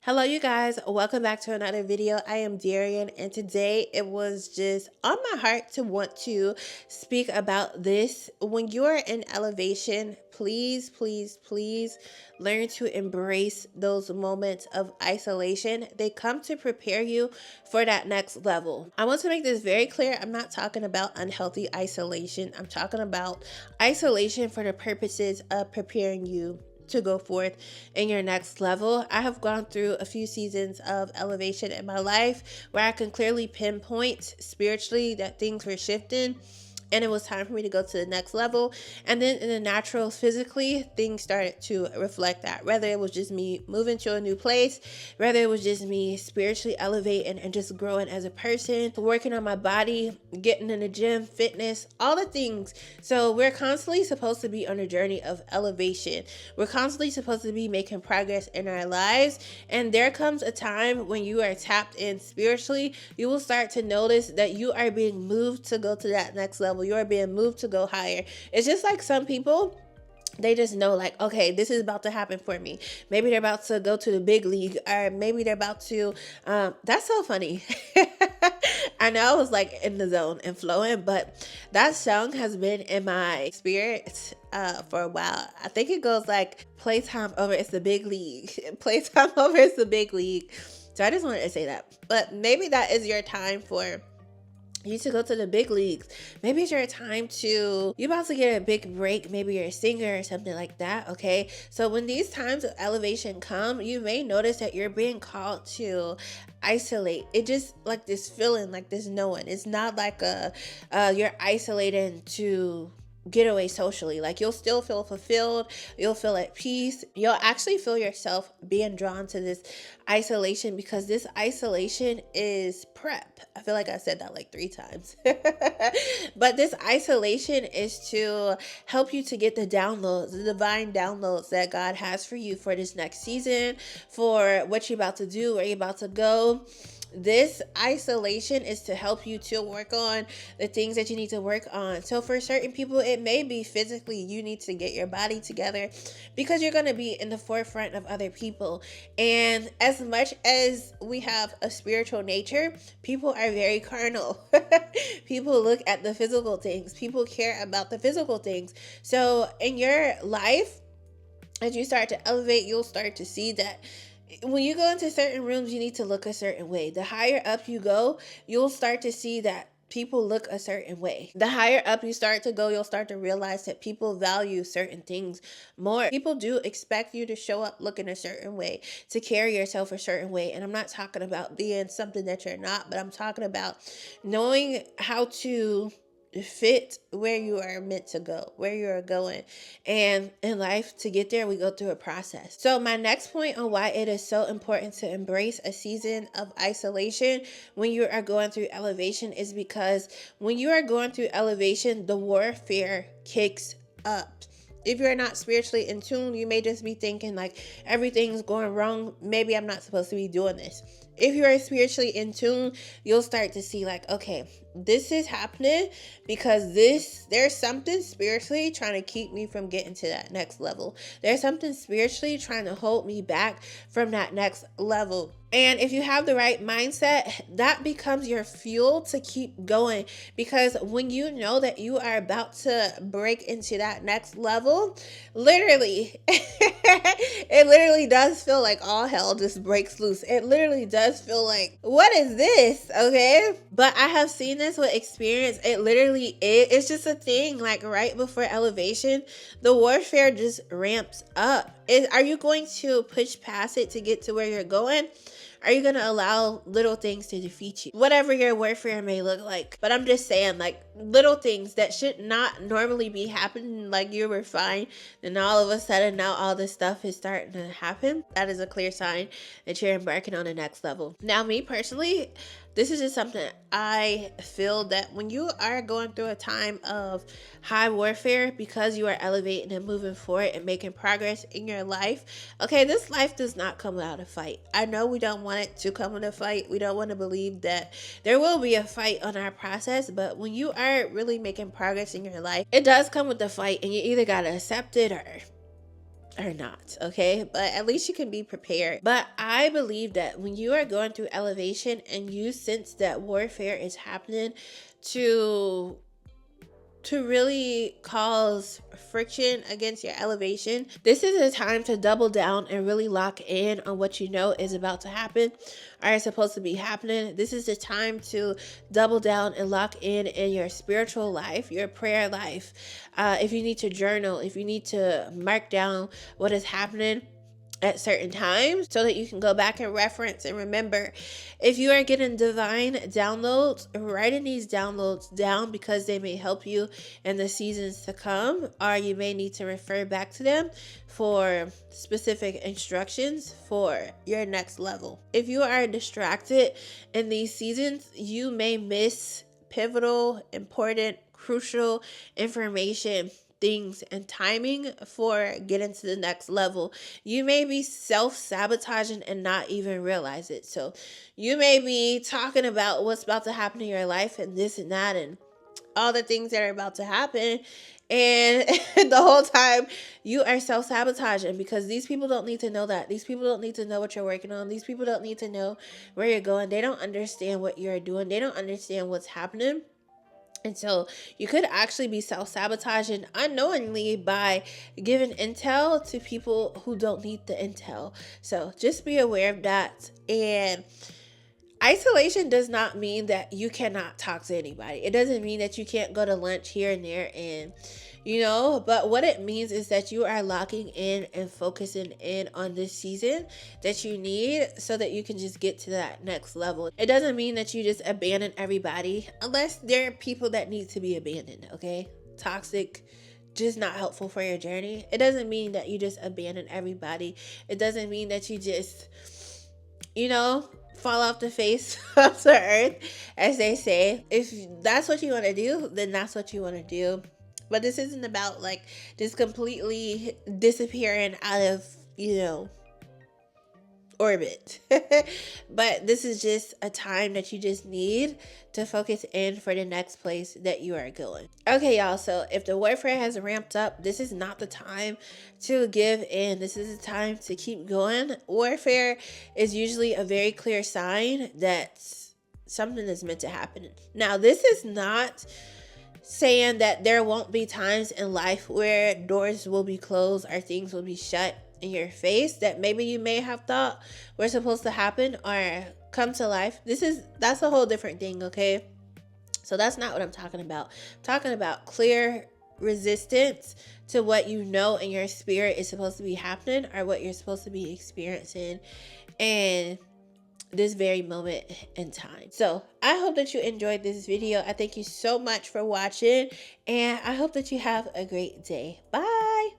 Hello, you guys. Welcome back to another video. I am Darian, and today it was just on my heart to want to speak about this. When you're in elevation, please learn to embrace those moments of isolation. They come to prepare you for that next level. I want to make this very clear. I'm not talking about unhealthy isolation. I'm talking about isolation for the purposes of preparing you to go forth in your next level. I have gone through a few seasons of elevation in my life where I can clearly pinpoint spiritually that things were shifting and it was time for me to go to the next level. And then in the natural, physically, things started to reflect that. Whether it was just me moving to a new place, whether it was just me spiritually elevating and just growing as a person, working on my body, getting in the gym, fitness, all the things. So we're constantly supposed to be on a journey of elevation. We're constantly supposed to be making progress in our lives. And there comes a time when you are tapped in spiritually, you will start to notice that you are being moved to go to that next level. You are being moved to go higher. It's just like some people, they just know like, okay, this is about to happen for me. Maybe they're about to go to the big league, or maybe they're about to, that's so funny. I know I was like in the zone and flowing, but that song has been in my spirit for a while. I think it goes like, playtime over, it's the big league. Playtime over, it's the big league. So I just wanted to say that. But maybe that is your time for you to go to the big leagues. Maybe it's your time to, you're about to get a big break. Maybe you're a singer or something like that. Okay. So when these times of elevation come, you may notice that you're being called to isolate. It just like this feeling, like this knowing. It's not like you're isolating to get away socially. Like you'll still feel fulfilled, you'll feel at peace, you'll actually feel yourself being drawn to this isolation, because this isolation is prep. I feel like I said that like 3 times. But this isolation is to help you to get the downloads, the divine downloads that God has for you for this next season, for what you're about to do, where you're about to go. This isolation is to help you to work on the things that you need to work on. So for certain people, it may be physically you need to get your body together because you're going to be in the forefront of other people. And as much as we have a spiritual nature, people are very carnal. People look at the physical things. People care about the physical things. So in your life, as you start to elevate, you'll start to see that when you go into certain rooms, you need to look a certain way. The higher up you go, you'll start to see that people look a certain way. The higher up you start to go, you'll start to realize that people value certain things more. People do expect you to show up looking a certain way, to carry yourself a certain way. And I'm not talking about being something that you're not, but I'm talking about knowing how to fit where you are meant to go, where you are going. And in life, to get there, we go through a process. So my next point on why it is so important to embrace a season of isolation when you are going through elevation is because when you are going through elevation, the warfare kicks up. If you're not spiritually in tune, you may just be thinking like everything's going wrong. Maybe I'm not supposed to be doing this. If you are spiritually in tune, you'll start to see like, okay, this is happening because there's something spiritually trying to keep me from getting to that next level. There's something spiritually trying to hold me back from that next level. And if you have the right mindset, that becomes your fuel to keep going. Because when you know that you are about to break into that next level, literally, it literally does feel like all hell just breaks loose. It literally does feel like, what is this? Okay. But I have seen this with experience. It literally is. It's just a thing. Like right before elevation, the warfare just ramps up. Are you going to push past it to get to where you're going? Are you going to allow little things to defeat you? Whatever your warfare may look like. But I'm just saying, like, little things that should not normally be happening, like you were fine, and all of a sudden now all this stuff is starting to happen. That is a clear sign that you're embarking on the next level. Now, me personally, this is just something I feel that when you are going through a time of high warfare, because you are elevating and moving forward and making progress in your life, okay, this life does not come without a fight. I know we don't want it to come with a fight. We don't want to believe that there will be a fight on our process, but when you are really making progress in your life, it does come with the fight, and you either got to accept it or or not, okay? But at least you can be prepared. But I believe that when you are going through elevation and you sense that warfare is happening to really cause friction against your elevation, this is a time to double down and really lock in on what you know is about to happen or is supposed to be happening. This is the time to double down and lock in your spiritual life, your prayer life. If you need to journal, if you need to mark down what is happening at certain times so that you can go back and reference and remember. If you are getting divine downloads, writing these downloads down because they may help you in the seasons to come, or you may need to refer back to them for specific instructions for your next level. If you are distracted in these seasons, you may miss pivotal, important, crucial information, things, and timing for getting to the next level. You may be self-sabotaging and not even realize it. So you may be talking about what's about to happen in your life and this and that and all the things that are about to happen, and the whole time you are self-sabotaging because these people don't need to know that. These people don't need to know what you're working on. These people don't need to know where you're going. They don't understand what you're doing. They don't understand what's happening. And so you could actually be self-sabotaging unknowingly by giving intel to people who don't need the intel. So just be aware of that. And isolation does not mean that you cannot talk to anybody. It doesn't mean that you can't go to lunch here and there and but what it means is that you are locking in and focusing in on this season that you need so that you can just get to that next level. It doesn't mean that you just abandon everybody unless there are people that need to be abandoned, okay? Toxic, just not helpful for your journey. It doesn't mean that you just abandon everybody. It doesn't mean that you just, fall off the face of the earth, as they say. If that's what you want to do, then that's what you want to do. But this isn't about like just completely disappearing out of, orbit. But this is just a time that you just need to focus in for the next place that you are going. Okay, y'all. So if the warfare has ramped up, this is not the time to give in. This is the time to keep going. Warfare is usually a very clear sign that something is meant to happen. Now, this is not saying that there won't be times in life where doors will be closed or things will be shut in your face that maybe you may have thought were supposed to happen or come to life. That's a whole different thing, okay? So that's not what I'm talking about. I'm talking about clear resistance to what you know in your spirit is supposed to be happening or what you're supposed to be experiencing in this very moment in time. So I hope that you enjoyed this video. I thank you so much for watching, and I hope that you have a great day. Bye.